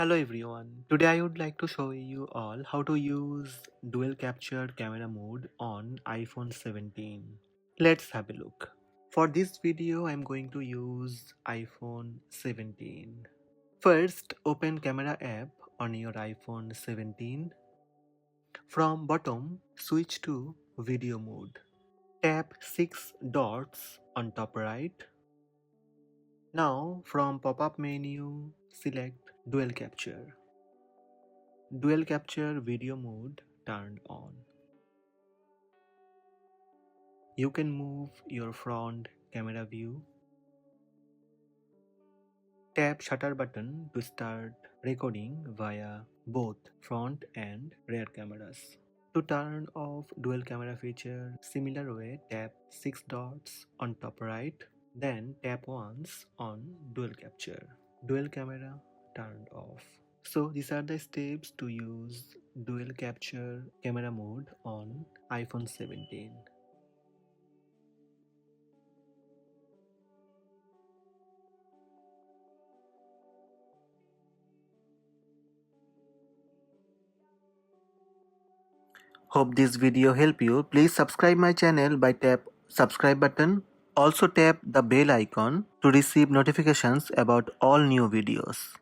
Hello everyone. Today I would like to show you all how to use dual capture camera mode on iPhone 17. Let's have a look. For this video I'm going to use iPhone 17. First open camera app on your iPhone 17. From bottom switch to video mode. Tap 6 dots on top right. Now from pop-up menu select dual capture. Dual capture video mode turned on. You can move your front camera view. Tap shutter button to start recording via both front and rear cameras. To turn off dual camera feature, similar way tap 6 dots on top right, then tap once on dual capture. Dual camera turned off. So these are the steps to use dual capture camera mode on iPhone 17. Hope this video help you. Please subscribe my channel by tap subscribe button. Also tap the bell icon to receive notifications about all new videos.